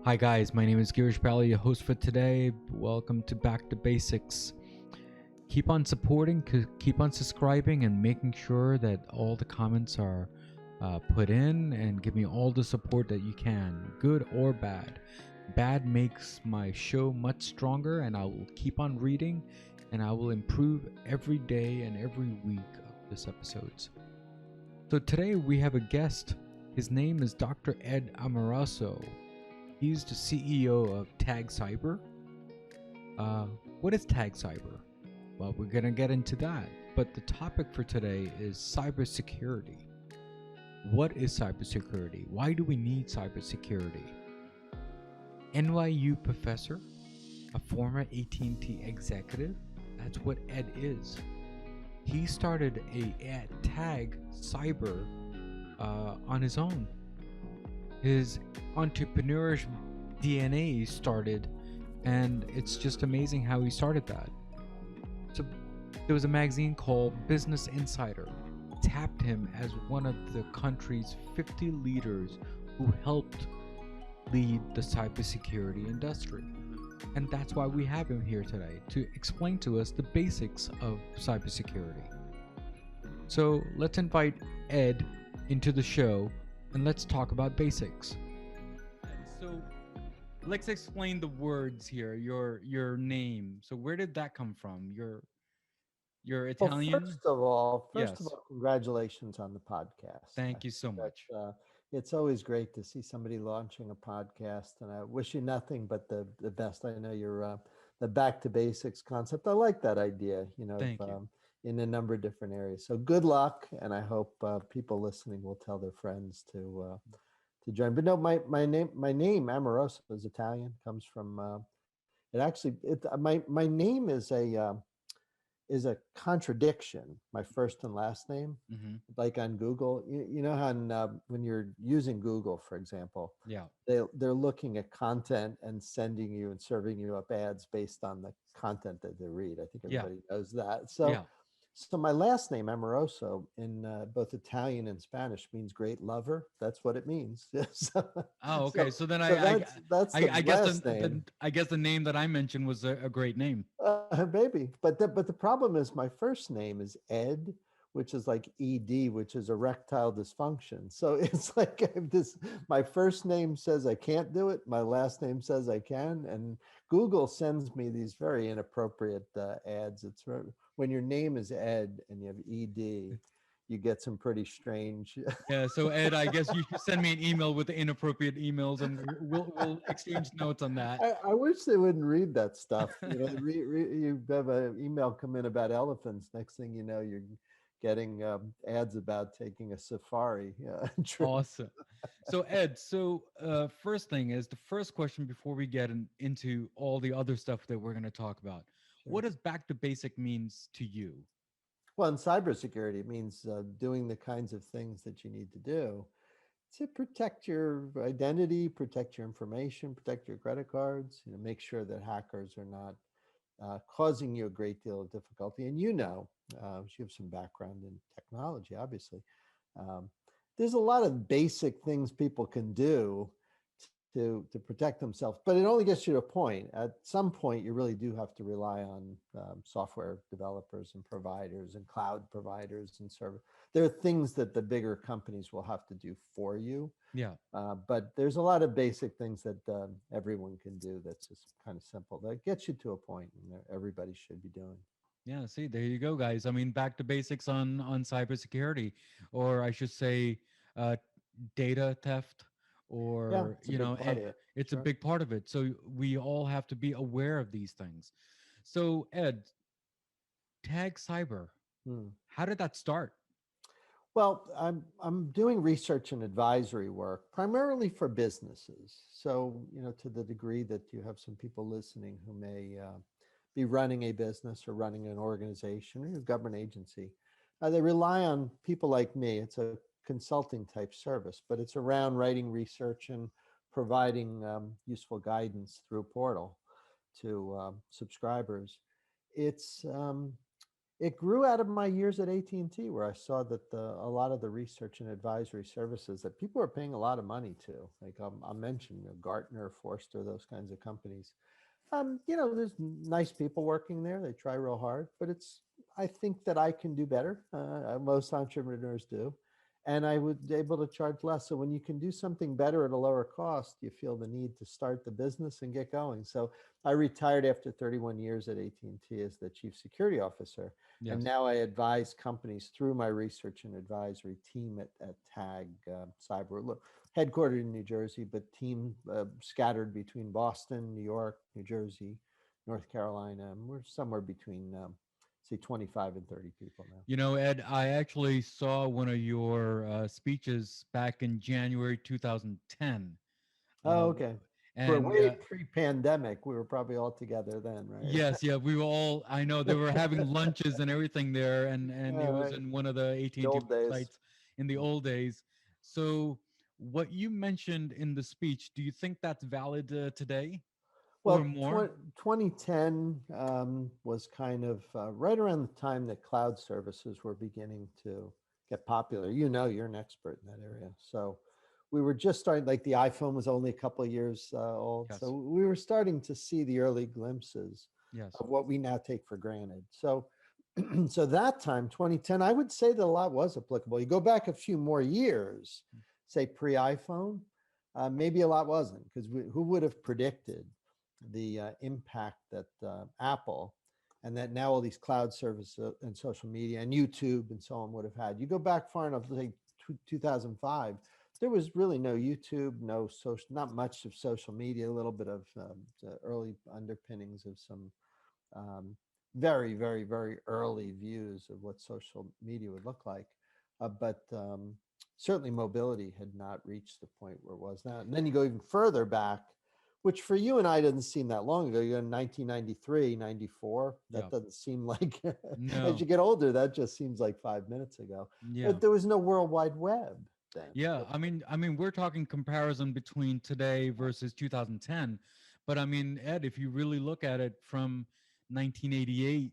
Hi guys, my name is Girish, your host for today. Welcome to Back to Basics. Keep on supporting, keep on subscribing, and making sure that all the comments are put in, and give me all the support that you can, good or bad. Bad makes my show much stronger, and I will keep on reading, and I will improve every day and every week of this episodes. So today we have a guest. His name is Dr. Ed Amoroso. He's the CEO of Tag Cyber. What is Tag Cyber? Well, we're going to get into that. But the topic for today is cybersecurity. What is cybersecurity? Why do we need cybersecurity? NYU professor, a former AT&T executive, that's what Ed is. He started a Tag Cyber on his own. His entrepreneurial DNA started, and it's just amazing how he started that. So there was a magazine called Business Insider, tapped him as one of the country's 50 leaders who helped lead the cybersecurity industry. And that's why we have him here today, to explain to us the basics of cybersecurity. So let's invite Ed into the show, and let's talk about basics. So let's explain the words here. Your name. So where did that come from? You're Italian? Well, first of Yes. all, congratulations on the podcast. Thank you so much. It's always great to see somebody launching a podcast, and I wish you nothing but the best. I know you're the back to basics concept. I like that idea, Thank you. in a number of different areas. So good luck, and I hope people listening will tell their friends to join. But no, my name Amoroso is Italian. Comes from my name is a contradiction, my first and last name. Mm-hmm. Like on Google, you know how when you're using Google, for example, Yeah. they're looking at content and sending you and serving you up ads based on the content that they read. I think Yeah. everybody knows that. Yeah. So my last name Amoroso in both Italian and Spanish means great lover. That's what it means. Oh, okay. So then That's the I guess last name. the name that I mentioned was a great name. Maybe, but the problem is my first name is Ed, which is like ED, which is erectile dysfunction. So it's like this. My first name says I can't do it. My last name says I can, and Google sends me these very inappropriate ads. When your name is Ed and you have ED, you get some pretty strange. Yeah. So Ed, I guess you should send me an email with the inappropriate emails, and we'll exchange notes on that. I wish they wouldn't read that stuff. You have an email come in about elephants. Next thing you know, you're getting ads about taking a safari trip. Awesome. So Ed, first thing is the first question before we get into all the other stuff that we're going to talk about. Sure. What does back to basic means to you? Well, in cybersecurity, it means doing the kinds of things that you need to do to protect your identity, protect your information, protect your credit cards. Make sure that hackers are not causing you a great deal of difficulty. And you have some background in technology, obviously. Um, there's a lot of basic things people can do to protect themselves, but it only gets you to a point. At some point, you really do have to rely on software developers and providers and cloud providers and server. There are things that the bigger companies will have to do for you. Yeah. But there's a lot of basic things that everyone can do that's just kind of simple. That gets you to a point and everybody should be doing. Yeah, see, there you go, guys. I mean, back to basics on cybersecurity, or I should say, uh, data theft, Yeah, or it's a big part of it. it's a Sure. big part of it. So we all have to be aware of these things. So Ed, Tag Cyber, Hmm. how did that start? Well, I'm doing research and advisory work primarily for businesses. So, to the degree that you have some people listening who may be running a business or running an organization or a government agency, they rely on people like me. It's a consulting type service, but it's around writing research and providing useful guidance through a portal to subscribers. It's It grew out of my years at AT&T, where I saw that a lot of the research and advisory services that people are paying a lot of money to, like I'll mention Gartner, Forrester, those kinds of companies. There's nice people working there. They try real hard, but I think that I can do better. Most entrepreneurs do. And I was able to charge less. So when you can do something better at a lower cost, you feel the need to start the business and get going. So I retired after 31 years at AT&T as the chief security officer. And Yes. now I advise companies through my research and advisory team at TAG Cyber, headquartered in New Jersey, but team scattered between Boston, New York, New Jersey, North Carolina. And we're somewhere between, say, 25 and 30 people now. You know, Ed, I actually saw one of your speeches back in January 2010. Oh, Uh, okay. We're and way pre-pandemic. We were probably all together then, right? yes, yeah, we were all, I know they were having lunches and everything there, and it All was right. in one of the The AT&T old days. websites in the old days. So what you mentioned in the speech, do you think that's valid today or Well, more? 2010 was kind of right around the time that cloud services were beginning to get popular. You're an expert in that area. So we were just starting, like the iPhone was only a couple of years old. So Yes, we were starting to see the early glimpses yes, of what we now take for granted. So, so that time, 2010, I would say that a lot was applicable. You go back a few more years, say pre-iPhone, maybe a lot wasn't, because who would have predicted the impact that Apple and that now all these cloud services and social media and YouTube and so on would have had. You go back far enough, say 2005, there was really no YouTube, no social, not much of social media, a little bit of the early underpinnings of some very, very, very early views of what social media would look like. But certainly mobility had not reached the point where it was now. And then you go even further back, which for you and I doesn't seem that long ago. You're in 1993, 94. yeah, That doesn't seem like, as no, you get older, that just seems like 5 minutes ago. yeah. But there was no World Wide Web then. Yeah, I mean, we're talking comparison between today versus 2010, but I mean, Ed, if you really look at it from 1988,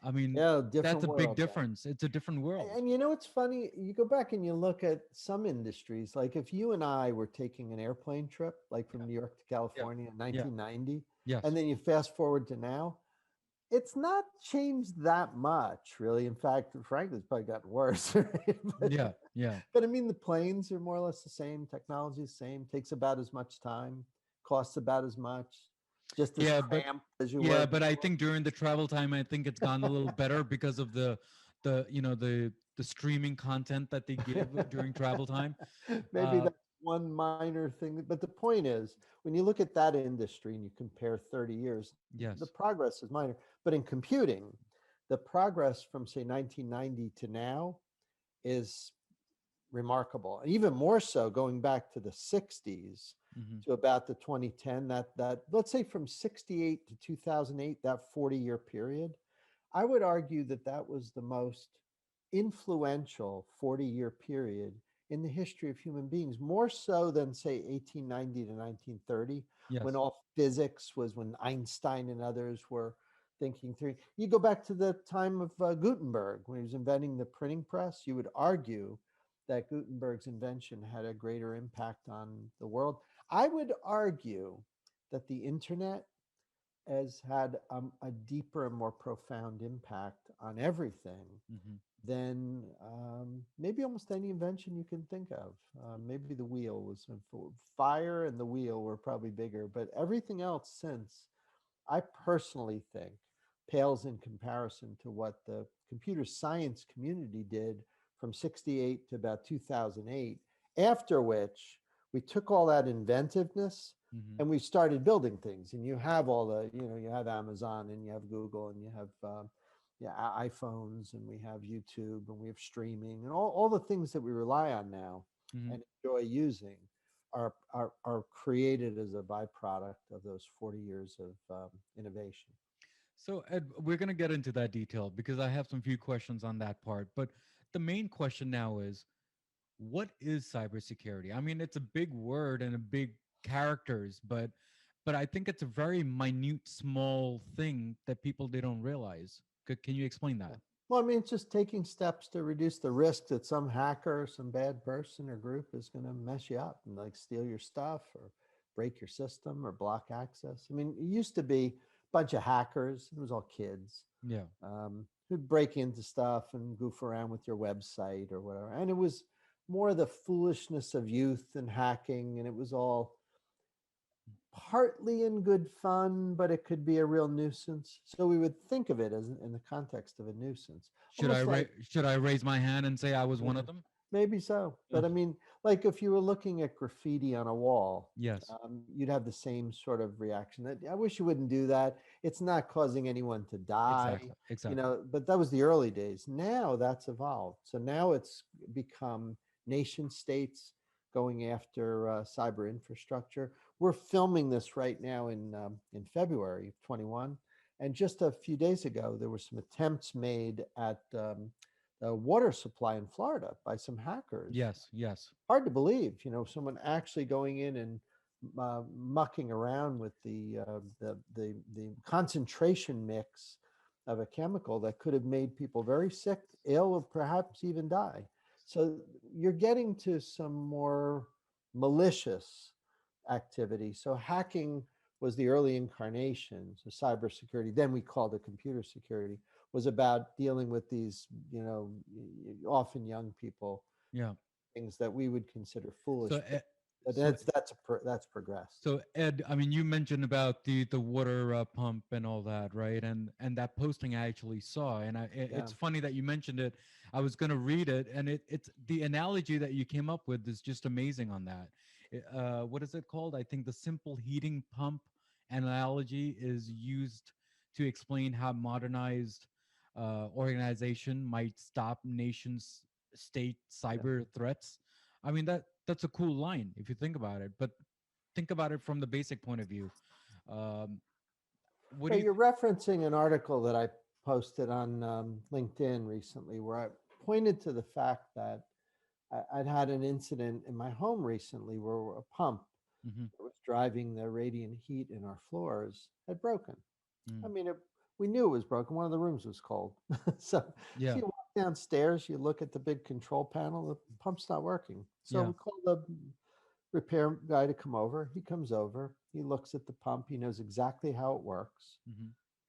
I mean, Yeah, that's different a big world then. difference. It's a different world. And you know what's funny? You go back and you look at some industries, like if you and I were taking an airplane trip, like Yeah, from New York to yeah, California in yeah. 1990, and Yes. then you fast forward to now, it's not changed that much, really. In fact, frankly, it's probably gotten worse. Right? Yeah, yeah. But I mean, the planes are more or less the same. Technology is the same. Takes about as much time. Costs about as much. Just as Yeah, but cramped as you were yeah, but I before. think during the travel time, I think it's gone a little better because of the streaming content that they give during travel time. Maybe Uh, that's one minor thing. But the point is, when you look at that industry and you compare 30 years, the yes. progress is minor. But in computing, the progress from, say, 1990 to now is remarkable. Even more so going back to the 60s Hmm. to about the 2010, that let's say from 68 to 2008, that 40-year period, I would argue that that was the most influential 40-year period in the history of human beings, more so than, say, 1890 to 1930, when Yes. all physics was, when Einstein and others were thinking through. You go back to the time of Gutenberg, when he was inventing the printing press, you would argue that Gutenberg's invention had a greater impact on the world. I would argue that the internet has had a deeper and more profound impact on everything Hmm. than maybe almost any invention you can think of. Maybe the wheel was, fire and the wheel were probably bigger, but everything else since, I personally think, pales in comparison to what the computer science community did from 68 to about 2008, after which we took all that inventiveness Hmm. and we started building things. And you have all the, you have Amazon and you have Google and you have yeah, iPhones and we have YouTube and we have streaming and all the things that we rely on now Hmm. and enjoy using are created as a byproduct of those 40 years of innovation. So, Ed, we're going to get into that detail because I have some few questions on that part. But the main question now is, what is cybersecurity? I mean, it's a big word and a big characters, but I think it's a very minute, small thing that people they don't realize. Can you explain Yeah. that? Well, I mean, it's just taking steps to reduce the risk that some hacker, some bad person or group is going to mess you up and like steal your stuff or break your system or block access. I mean, it used to be a bunch of hackers, it was all kids, Yeah. who'd break into stuff and goof around with your website or whatever. And it was more the foolishness of youth and hacking, and it was all partly in good fun, but it could be a real nuisance. So we would think of it as in the context of a nuisance, almost like, Should I raise my hand and say I was one yeah, of them? maybe so. But I mean, like if you were looking at graffiti on a wall, Yes. you'd have the same sort of reaction. That I wish you wouldn't do that. It's not causing anyone to die, Exactly. Exactly. But that was the early days. Now that's evolved. So now it's become nation states going after cyber infrastructure. We're filming this right now in February of 21. And just a few days ago, there were some attempts made at the water supply in Florida by some hackers. Yes. Yes. Hard to believe, someone actually going in and mucking around with the concentration mix of a chemical that could have made people very sick, ill, or perhaps even die. So you're getting to some more malicious activity. So hacking was the early incarnation. So cybersecurity, then we called it computer security, was about dealing with these, often young people, Yeah. things that we would consider foolish. So, But so that's progressed. So Ed, I mean, you mentioned about the water pump and all that, right? And that posting I actually saw, and Yeah, it's funny that you mentioned it. I was going to read it, and it's the analogy that you came up with is just amazing on that. What is it called? I think the simple heating pump analogy is used to explain how modernized organization might stop nations state yeah. cyber threats. I mean that's a cool line if you think about it, but think about it from the basic point of view. Um, what do Well, you? you're referencing an article that I posted on LinkedIn recently where I pointed to the fact that I'd had an incident in my home recently where a pump Mm-hmm, that was driving the radiant heat in our floors had broken. I mm, mean, we knew it was broken. One of the rooms was cold. So yeah, you walk downstairs, you look at the big control panel, the pump's not working. So yeah, we called the repair guy to come over. He comes over, he looks at the pump, he knows exactly how it works. mm-hmm,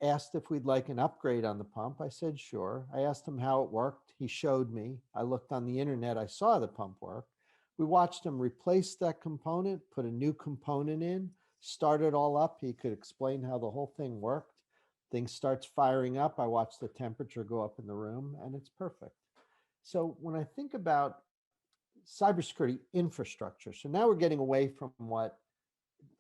Asked if we'd like an upgrade on the pump. I said, sure. I asked him how it worked. He showed me. I looked on the internet. I saw the pump work. We watched him replace that component, put a new component in, start it all up. He could explain how the whole thing worked. Thing starts firing up. I watch the temperature go up in the room, and it's perfect. So when I think about cybersecurity infrastructure, so now we're getting away from what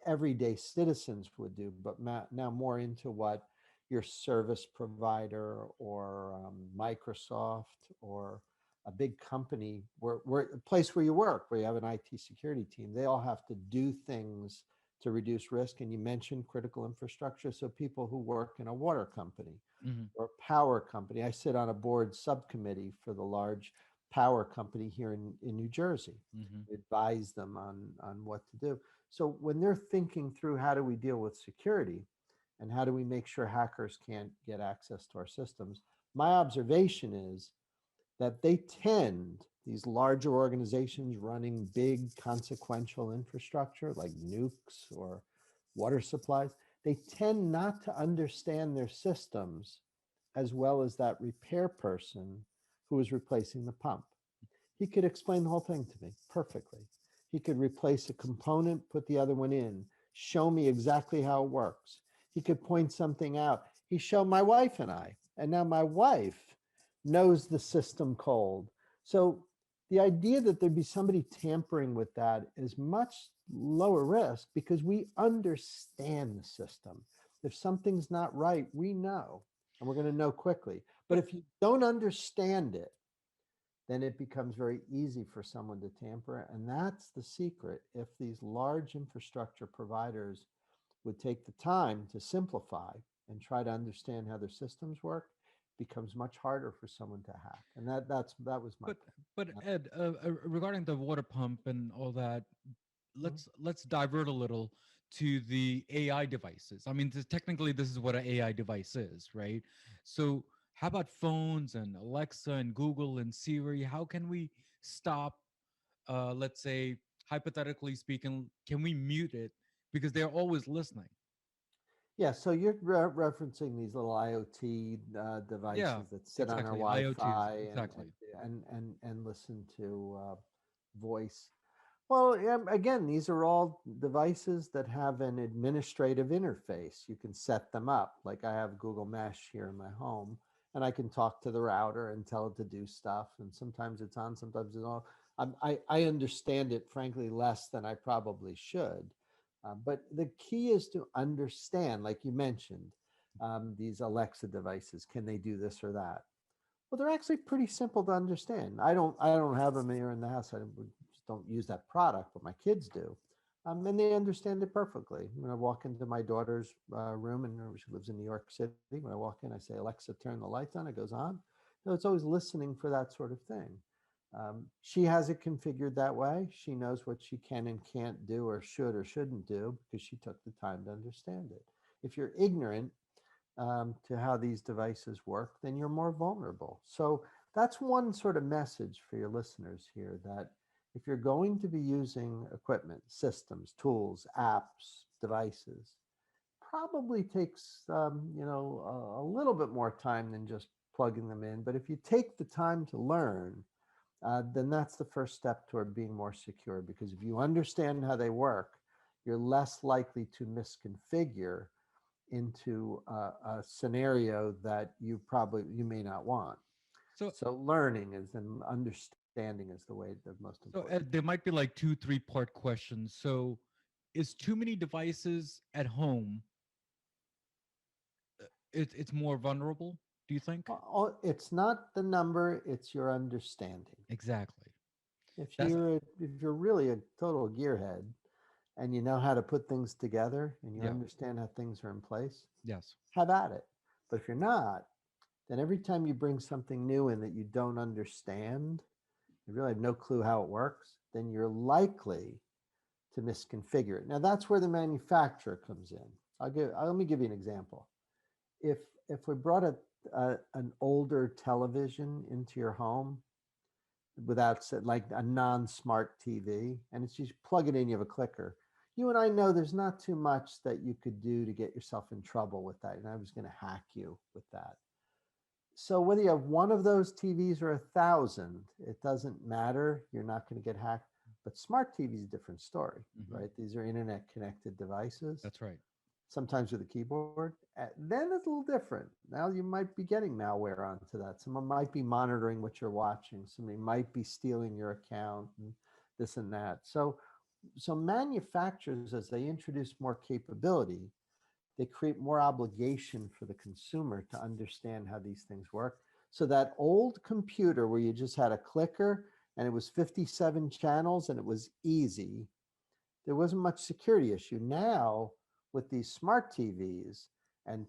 everyday citizens would do, but now more into what your service provider or Microsoft or a big company, where a place where you work, where you have an IT security team, they all have to do things to reduce risk. And you mentioned critical infrastructure. So people who work in a water company mm-hmm, or power company. I sit on a board subcommittee for the large power company here in New Jersey. mm-hmm. We advise them on what to do. So when they're thinking through how do we deal with security and how do we make sure hackers can't get access to our systems, my observation is that they tend, these larger organizations running big consequential infrastructure like nukes or water supplies, they tend not to understand their systems as well as that repair person who was replacing the pump. He could explain the whole thing to me perfectly. He could replace a component, put the other one in, show me exactly how it works. He could point something out. He showed my wife and I, and now my wife knows the system cold. So the idea that there'd be somebody tampering with that is much lower risk because we understand the system. If something's not right, we know, and we're going to know quickly. But But if you don't understand it, then it becomes very easy for someone to tamper. And that's the secret. If these large infrastructure providers would take the time to simplify and try to understand how their systems work, it becomes much harder for someone to hack. And that was my but point. but Yeah. Ed, regarding the water pump and all that, Mhm. let's divert a little to the AI devices. I mean, technically, this is what an AI device is, right? So How about phones and Alexa and Google and Siri? How can we stop, let's say, hypothetically speaking, can we mute it because they're always listening? Yeah, so you're referencing these little IoT Yeah, devices that sit on our exactly. IoTs, Wi-Fi exactly. and listen to voice. Well, yeah, again, these are all devices that have an administrative interface. You can set them up. Like I have Google Mesh here in my home, and I can talk to the router and tell it to do stuff. And sometimes it's on, sometimes it's off. I understand it, frankly, less than I probably should. But the key is to understand, like you mentioned, these Alexa devices. Can they do this or that? Well, they're actually pretty simple to understand. I don't have them here in the house. Just don't use that product, but my kids do, and they understand it perfectly. When I walk into my daughter's room, and she lives in New York City, when I walk in, I say, "Alexa, turn the lights on." It goes on. It's always listening for that sort of thing. She has it configured that way. She knows what she can and can't do, or shouldn't do, because she took the time to understand it. If you're ignorant to how these devices work, then you're more vulnerable. So that's one sort of message for your listeners here, that if you're going to be using equipment, systems, tools, apps, devices, probably takes a little bit more time than just plugging them in. But if you take the time to learn, then that's the first step toward being more secure. Because if you understand how they work, you're less likely to misconfigure into a scenario that you may not want. So, So learning is and understanding is the most so important. there might be like two, three-part questions. So, is too many devices at home? It's more vulnerable. Do you think? It's not the number; it's your understanding. Exactly. If That's you're really a total gearhead and you know how to put things together and you yeah. understand how things are in place, Yes. have at it. But if you're not, then every time you bring something new in that you don't understand, you really have no clue how it works, then you're likely to misconfigure it. Now that's where the manufacturer comes in. Let me give you an example. If if we brought an older television into your home without like a non-smart TV, and it's just plug it in, you have a clicker. You and I know there's not too much that you could do to get yourself in trouble with that. And I was going to hack you with that. So whether you have one of those TVs or 1,000, it doesn't matter. You're not going to get hacked. But smart TV is a different story, Hmm. right? These are internet connected devices, That's right. sometimes with a keyboard. Then it's a little different. Now you might be getting malware onto that. Someone might be monitoring what you're watching. Somebody might be stealing your account and this and that. So manufacturers, as they introduce more capability, they create more obligation for the consumer to understand how these things work. So that old computer where you just had a clicker and it was 57 channels and it was easy, there wasn't much security issue. Now with these smart TVs and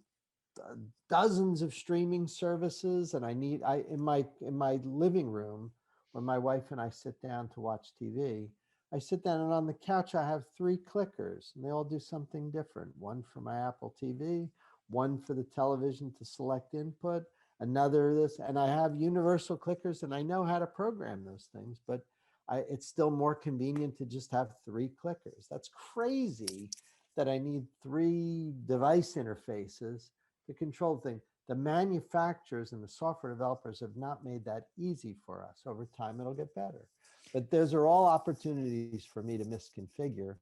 dozens of streaming services, and I in my living room, when my wife and I sit down to watch TV, I sit down and on the couch I have three clickers and they all do something different. One for my Apple TV, one for the television to select input, another this, and I have universal clickers and I know how to program those things, but it's still more convenient to just have three clickers. That's crazy that I need three device interfaces to control the thing. The manufacturers and the software developers have not made that easy for us. Over time, it'll get better. But those are all opportunities for me to misconfigure.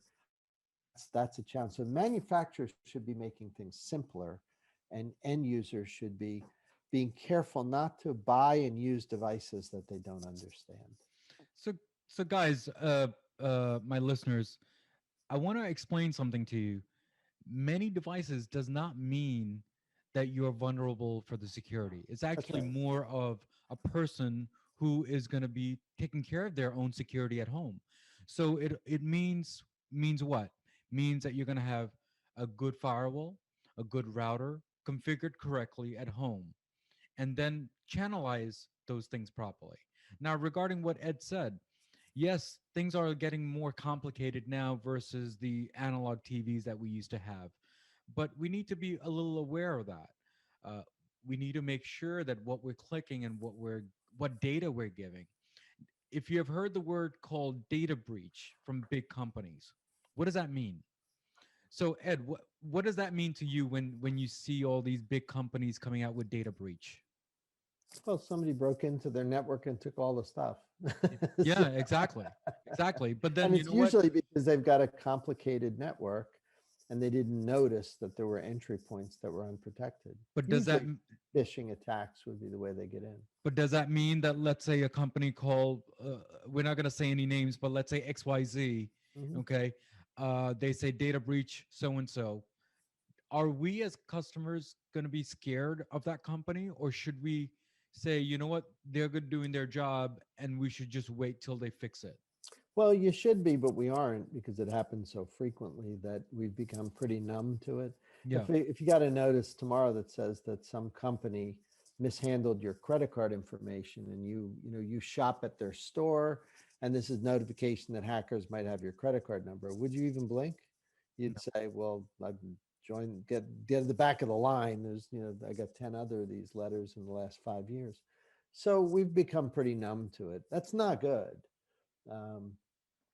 That's a challenge. So manufacturers should be making things simpler, and end users should be being careful not to buy and use devices that they don't understand. So, so guys, my listeners, I want to explain something to you. Many devices does not mean that you're vulnerable for the security. It's That's actually right. more of a person who is going to be taking care of their own security at home. So it means what? Means that you're going to have a good firewall, a good router configured correctly at home, and then channelize those things properly. Now, regarding what Ed said, yes, things are getting more complicated now versus the analog TVs that we used to have, but we need to be a little aware of that. Uh, we need to make sure that what we're clicking and what data we're giving. If you have heard the word called data breach from big companies, what does that mean? So Ed, what does that mean to you when you see all these big companies coming out with data breach? Well, somebody broke into their network and took all the stuff. Yeah, exactly. Exactly. But then And you it's know what? usually because they've got a complicated network and they didn't notice that there were entry points that were unprotected. But does that Usually phishing attacks would be the way they get in. but does that mean that, let's say, a company called we're not going to say any names, but let's say XYZ, Mhm. okay, they say data breach so and so. Are we as customers going to be scared of that company, or should we say, you know what, they're good doing their job and we should just wait till they fix it? Well, you should be, but we aren't because it happens so frequently that we've become pretty numb to it. Yeah. If you got a notice tomorrow that says that some company mishandled your credit card information and you shop at their store and this is notification that hackers might have your credit card number, would you even blink? You'd No. say, well, I've joined, get to the back of the line. There's, I got 10 other of these letters in the last 5 years. So we've become pretty numb to it. That's not good. Um,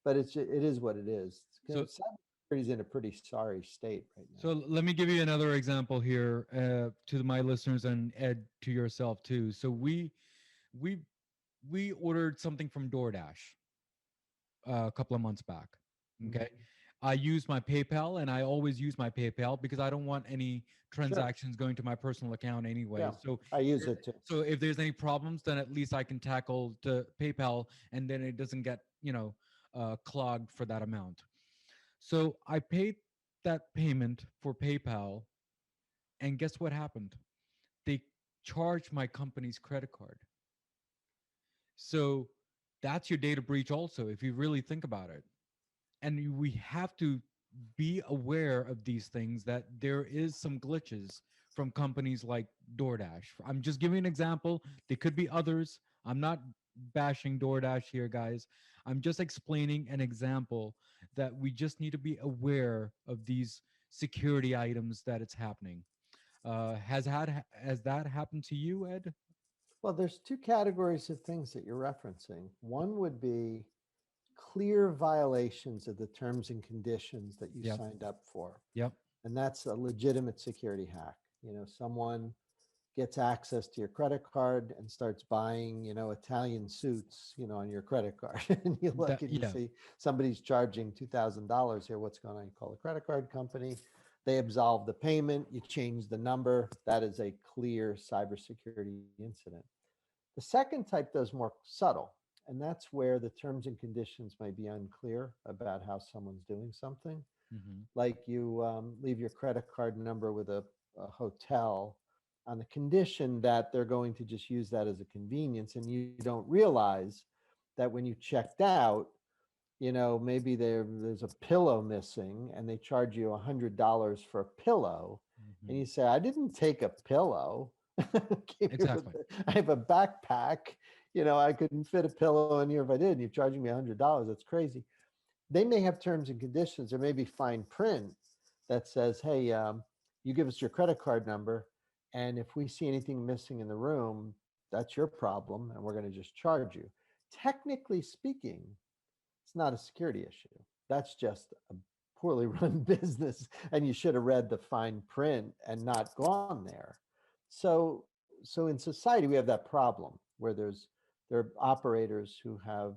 but it is what it is. So Cybersecurity is in a pretty sorry state right now. so let me give you another example here, to my listeners, and Ed, to yourself too. So we we ordered something from Doordash a couple of months back. Okay. Mhm. I use my PayPal, and I always use my PayPal because I don't want any Sure. transactions going to my personal account anyway. Yeah, I use there- it too. so if there's any problems, then at least I can tackle the PayPal, and then it doesn't get, clogged for that amount. So I paid that payment for PayPal, and guess what happened? They charged my company's credit card. So that's your data breach also, if you really think about it. And we have to be aware of these things, that there is some glitches from companies like DoorDash. I'm just giving an example. There could be others. I'm not bashing DoorDash here, guys. I'm just explaining an example that we just need to be aware of these security items that it's happening. Has that happened to you, Ed? Well, there's two categories of things that you're referencing. One would be clear violations of the terms and conditions that you Yep. signed up for. Yep. And that's a legitimate security hack. Someone gets access to your credit card and starts buying, Italian suits, on your credit card. And you look That and you yeah. see somebody's charging $2,000 here. What's going on? You call the credit card company. They absolve the payment. You change the number. That is a clear cybersecurity incident. The second type does more subtle, and that's where the terms and conditions might be unclear about how someone's doing something. Hmm. Like you leave your credit card number with a hotel on the condition that they're going to just use that as a convenience, and you don't realize that when you checked out, maybe there's a pillow missing and they charge you $100 for a pillow, and Hmm. you say, I didn't take a pillow. Exactly. I have a backpack. I couldn't fit a pillow in here if I did, and you're charging me $100. That's crazy. They may have terms and conditions, or maybe fine print that says, hey, you give us your credit card number, and if we see anything missing in the room, that's your problem, and we're going to just charge you. Technically speaking, it's not a security issue. That's just a poorly run business, and you should have read the fine print and not gone there. So in society, we have that problem where there are operators who have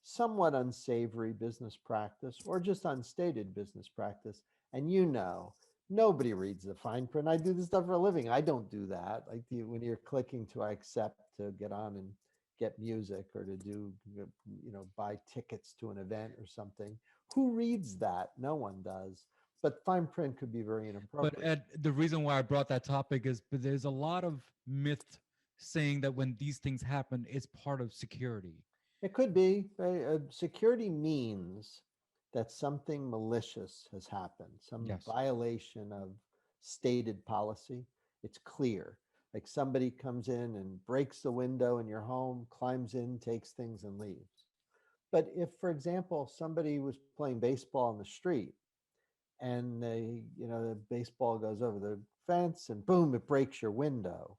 somewhat unsavory business practice or just unstated business practice. And nobody reads the fine print. I do this stuff for a living. I don't do that. Like when you're clicking to I accept to get on and get music or to do, buy tickets to an event or something. Who reads that? No one does. But fine print could be very But inappropriate. Ed, the reason why I brought that topic is but there's a lot of myth saying that when these things happen, it's part of security. It could be. Security means that something malicious has happened, some Yes. violation of stated policy. It's clear. Like somebody comes in and breaks the window in your home, climbs in, takes things, and leaves. But if, for example, somebody was playing baseball on the street and the baseball goes over, the fence, and boom, it breaks your window.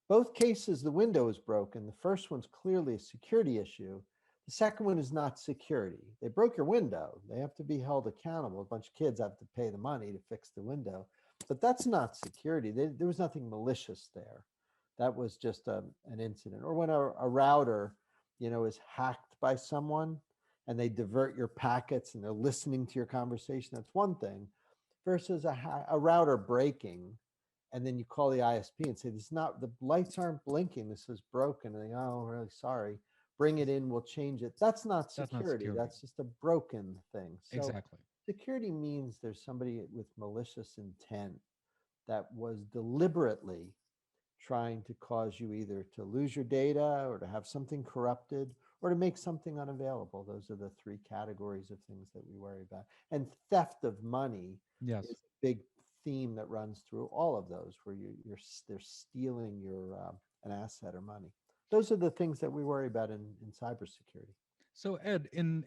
Both cases, the window is broken. The first one's clearly a security issue. The second one is not security. They broke your window. They have to be held accountable. A bunch of kids have to pay the money to fix the window. But that's not security. There was nothing malicious there. That was just an incident. Or when a router, is hacked by someone and they divert your packets and they're listening to your conversation, that's one thing, versus a router breaking, and then you call the ISP and say, "This is not, the lights aren't blinking. This is broken." And they go, "Oh, really sorry. Bring it in. We'll change it." That's not That's not security. security. That's just a broken thing. So Exactly. security means there's somebody with malicious intent that was deliberately trying to cause you either to lose your data or to have something corrupted or to make something unavailable. Those are the three categories of things that we worry about. And theft of money Yes. is a big theme that runs through all of those, where they're stealing your an asset or money. Those are the things that we worry about in cybersecurity. So Ed, in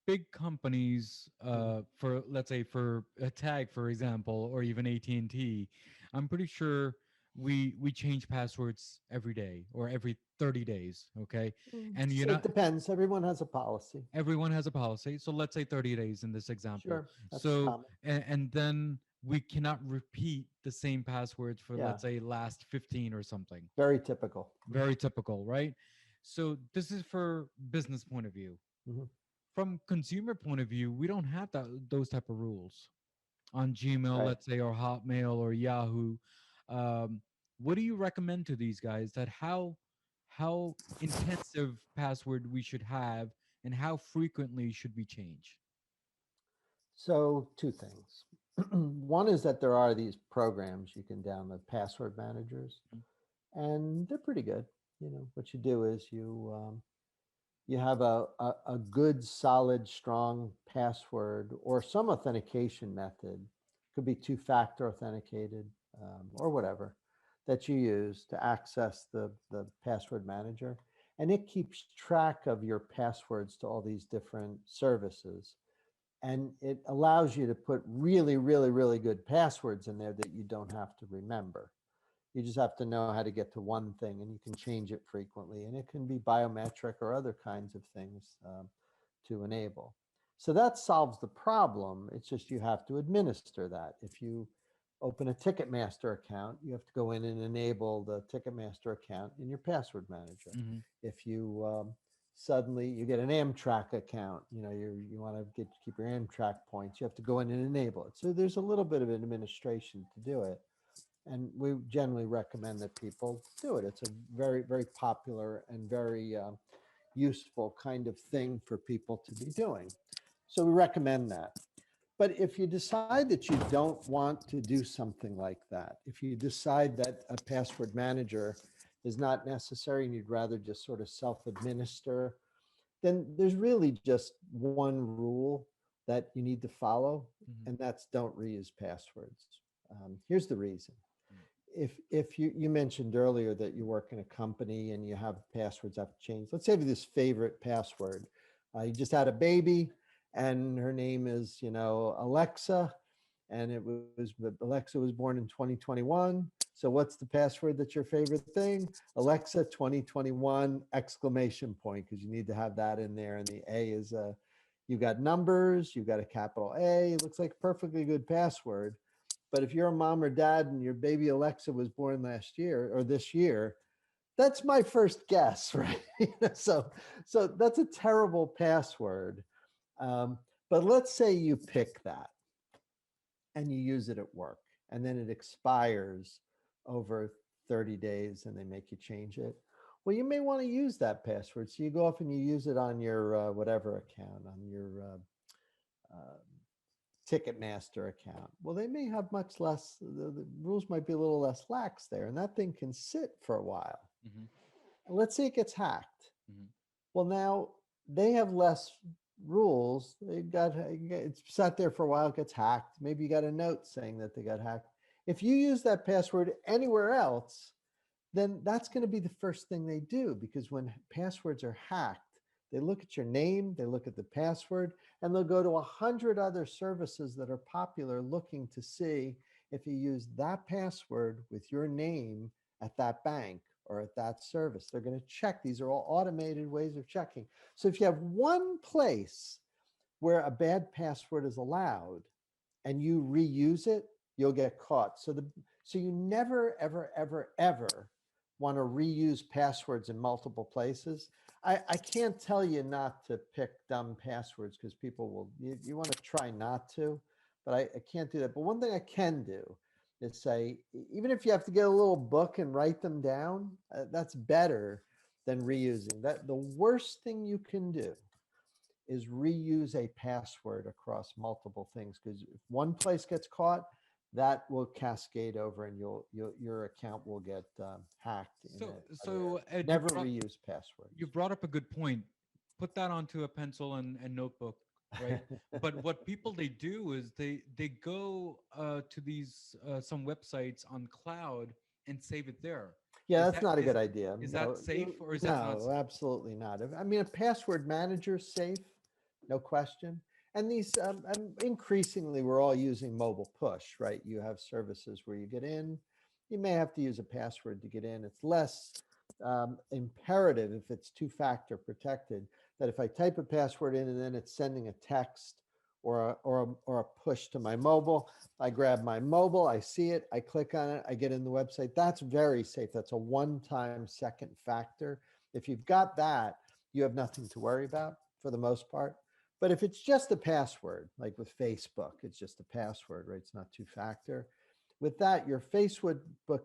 big companies, Mhm. for let's say for a tag, for example, or even AT&T, I'm pretty sure we change passwords every day or every 30 days. Okay, and you're It not depends. Everyone has a policy. everyone has a policy. So let's say 30 days in this example. Sure, that's So common. and then we cannot repeat the same passwords for Yeah, let's say last 15 or something. very typical. Very typical, right? So this is for business point of view. Mhm. From consumer point of view, we don't have those type of rules on Gmail, Right. let's say, or Hotmail or Yahoo. Um, what do you recommend to these guys that how intensive password we should have and how frequently should we change? So two things. One is that there are these programs you can download, password managers, Mhm. and they're pretty good. What you do is you have a good, solid, strong password or some authentication method. Could be two-factor authenticated, or whatever, that you use to access the password manager. And it keeps track of your passwords to all these different services. And it allows you to put really, really, really good passwords in there that you don't have to remember. You just have to know how to get to one thing, and you can change it frequently. And it can be biometric or other kinds of things to enable. So that solves the problem. It's just you have to administer that. If you open a Ticketmaster account, you have to go in and enable the Ticketmaster account in your password manager. Hmm. If you suddenly you get an Amtrak account, you want to keep your Amtrak points, you have to go in and enable it. So there's a little bit of administration to do it. And we generally recommend that people do it. It's a very, very popular and very useful kind of thing for people to be doing. So we recommend that. But if you decide that you don't want to do something like that, if you decide that a password manager is not necessary and you'd rather just sort of self-administer, then there's really just one rule that you need to follow, Hmm. and that's don't reuse passwords. Here's the reason. If you mentioned earlier that you work in a company and you have passwords have to change. Let's say this favorite password. You just had a baby and her name is, Alexa, and Alexa was born in 2021. So what's the password that's your favorite thing? Alexa 2021 exclamation point, because you need to have that in there. And the A is you've got numbers, you've got a capital A. It looks like a perfectly good password. But if you're a mom or dad and your baby Alexa was born last year or this year, that's my first guess, right? So that's a terrible password. Um, but let's say you pick that and you use it at work, and then it expires over 30 days and they make you change it. Well, you may want to use that password. So you go off and you use it on your whatever account, on your uh, Ticketmaster account. Well, they may have much less, the rules might be a little less lax there, and that thing can sit for a while. Hmm. And let's say it gets hacked. Hmm. Well, now they have less rules. It's sat there for a while, it gets hacked. Maybe you got a note saying that they got hacked. If you use that password anywhere else, then that's going to be the first thing they do, because when passwords are hacked, they look at your name, they look at the password, and they'll go to 100 other services that are popular looking to see if you use that password with your name at that bank or at that service. They're going to check. These are all automated ways of checking. So if you have one place where a bad password is allowed and you reuse it, you'll get caught. So you never, ever, ever, ever want to reuse passwords in multiple places. I can't tell you not to pick dumb passwords because people will, you want to try not to, but I can't do that. But one thing I can do is say, even if you have to get a little book and write them down, that's better than reusing. That the worst thing you can do is reuse a password across multiple things, because if one place gets caught, that will cascade over and your account will get hacked in So, it. so Ed, Never reuse passwords. you brought up a good point. Put that onto a pencil and notebook, right? But what people they do is they go to these some websites on cloud and save it there. Yeah, Is that's that not a good idea. is that No, safe or is that not? no, absolutely not. I mean, a password manager is safe, no question. And these, increasingly, we're all using mobile push, right? You have services where you get in, you may have to use a password to get in. It's less imperative if it's two-factor protected, that if I type a password in and then it's sending a text or a push to my mobile, I grab my mobile, I see it, I click on it, I get in the website. That's very safe. That's a one-time second factor. If you've got that, you have nothing to worry about for the most part. But if it's just a password, like with Facebook, it's just a password, right? It's not two-factor. With that, your Facebook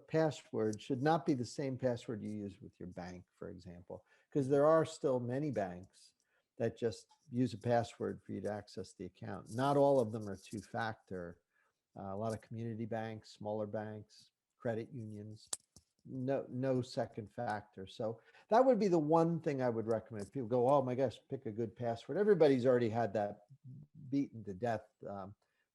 password should not be the same password you use with your bank, for example, because there are still many banks that just use a password for you to access the account. Not all of them are two-factor. A lot of community banks, smaller banks, credit unions, no second factor. So that would be the one thing I would recommend. People go, oh my gosh, pick a good password. Everybody's already had that beaten to death.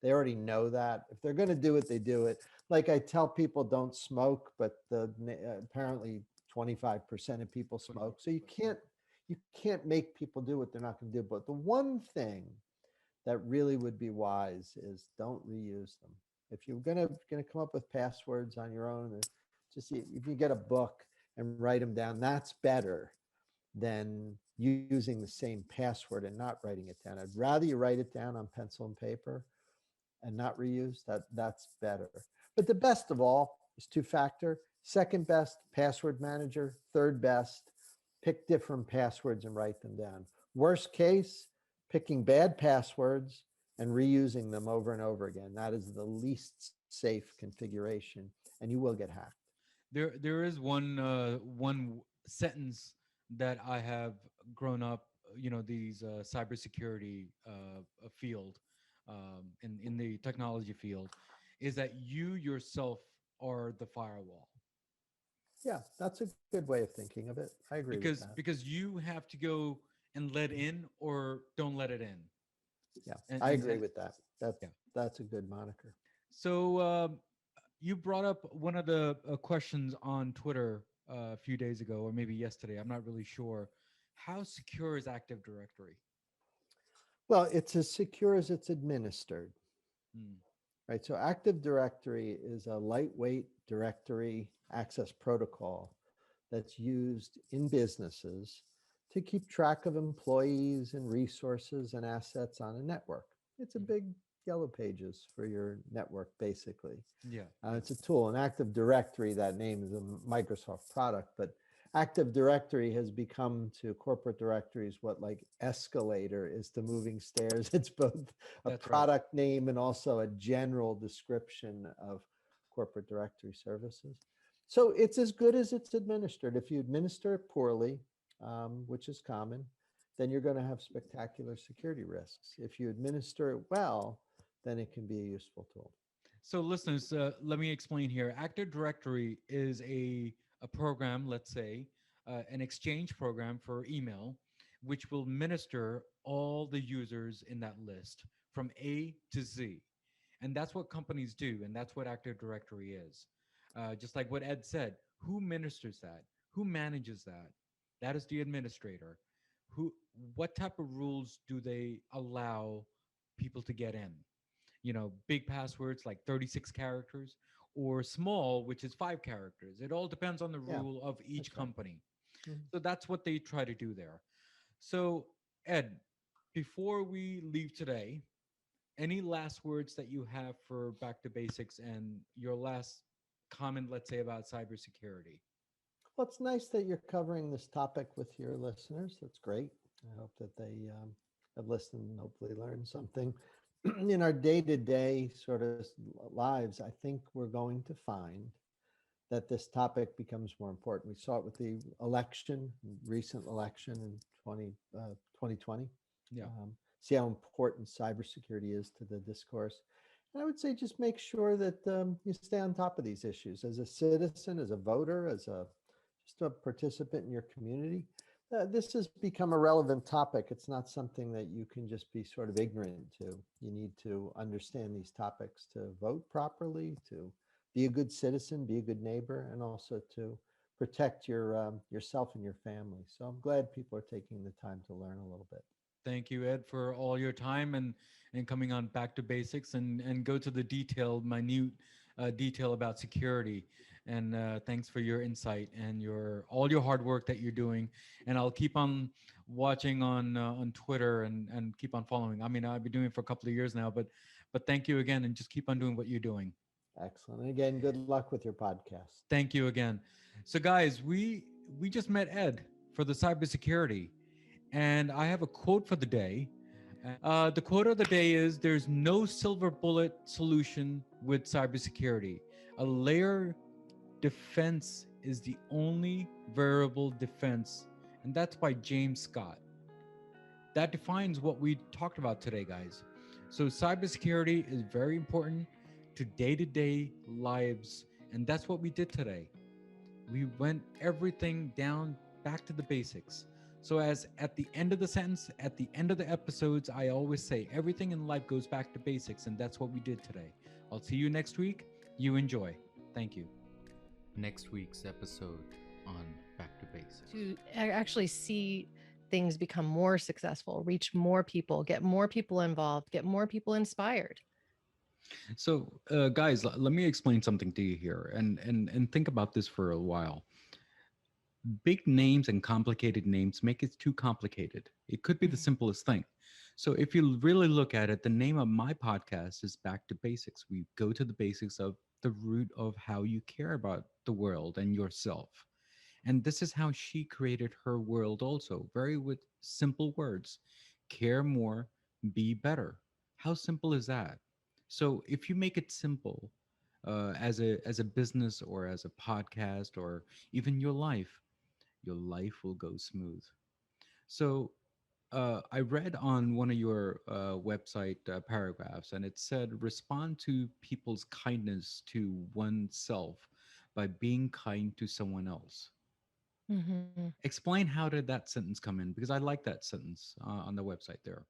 They already know that. If they're going to do it, they do it. Like I tell people, don't smoke, but apparently 25% of people smoke. So you can't make people do what they're not going to do. But the one thing that really would be wise is don't reuse them. If you're gonna come up with passwords on your own, just if you get a book and write them down, that's better than using the same password and not writing it down. I'd rather you write it down on pencil and paper and not reuse. That's better. But the best of all is two-factor. Second best, password manager. Third best, pick different passwords and write them down. Worst case, picking bad passwords and reusing them over and over again. That is the least safe configuration, and you will get hacked. There is one sentence that I have grown up, these cybersecurity field, in the technology field, is that you yourself are the firewall, Yeah, that's a good way of thinking of it. I agree with that. because you have to go and let in or don't let it in, Yeah, and, I and, agree and with that. That's yeah. that's a good moniker. So you brought up one of the questions on Twitter a few days ago, or maybe yesterday. I'm not really sure. How secure is Active Directory? Well, it's as secure as it's administered, Hmm. right? So Active Directory is a lightweight directory access protocol that's used in businesses to keep track of employees and resources and assets on a network. It's a big yellow pages for your network, basically. Yeah. It's a tool. An Active Directory, that name is a Microsoft product, but Active Directory has become to corporate directories what like escalator is to moving stairs. It's both a That's right. product name and also a general description of corporate directory services. So it's as good as it's administered. If you administer it poorly, which is common, then you're going to have spectacular security risks. If you administer it well, then it can be a useful tool. So, listeners, let me explain here. Active Directory is a program, let's say, an exchange program for email, which will minister all the users in that list from A to Z. And that's what companies do, and that's what Active Directory is. Just like what Ed said, who ministers that? Who manages that? That is the administrator. Who? What type of rules do they allow people to get in? big passwords like 36 characters, or small, which is 5 characters. It all depends on the Yeah, rule of each that's right. company. Mhm. So that's what they try to do there. So, Ed, before we leave today, any last words that you have for Back to Basics and your last comment, let's say, about cybersecurity? Well, it's nice that you're covering this topic with your listeners. That's great. I hope that they have listened and hopefully learned something. In our day to day sort of lives, I think we're going to find that this topic becomes more important. We saw it with the election, recent election in 2020. Yeah. See how important cybersecurity is to the discourse. And I would say just make sure that you stay on top of these issues as a citizen, as a voter, as a just a participant in your community. This has become a relevant topic. It's not something that you can just be sort of ignorant to. You need to understand these topics to vote properly, to be a good citizen, be a good neighbor, and also to protect yourself and your family. So I'm glad people are taking the time to learn a little bit. Thank you, Ed, for all your time and coming on Back to Basics and go to the detailed, minute detail about security. And thanks for your insight and your all your hard work that you're doing. And I'll keep on watching on Twitter and keep on following. I mean, I've been doing it for a couple of years now, but thank you again, and just keep on doing what you're doing. Excellent. And again, good luck with your podcast. Thank you again. So, guys, we just met Ed for the cybersecurity, and I have a quote for the day. The quote of the day is: "There's no silver bullet solution with cybersecurity. A layer defense is the only variable defense," and that's by James Scott. That defines what we talked about today, guys. So, cybersecurity is very important to day-to-day lives, and that's what we did today. We went everything down back to the basics. So, as at the end of the sentence, at the end of the episodes, I always say everything in life goes back to basics, and that's what we did today. I'll see you next week. You enjoy. Thank you. Next week's episode on Back to Basics. To actually see things become more successful, reach more people, get more people involved, get more people inspired. So, guys, let me explain something to you here, and think about this for a while. Big names and complicated names make it too complicated. It could be the simplest thing. So, if you really look at it, the name of my podcast is Back to Basics. We go to the basics of the root of how you care about the world and yourself. And this is how she created her world also, very with simple words: care more, be better. How simple is that? So if you make it simple, as a business or as a podcast or even your life will go smooth. So I read on one of your website paragraphs, and it said, respond to people's kindness to oneself by being kind to someone else. Mhm. Explain how did that sentence come in, because I like that sentence on the website there.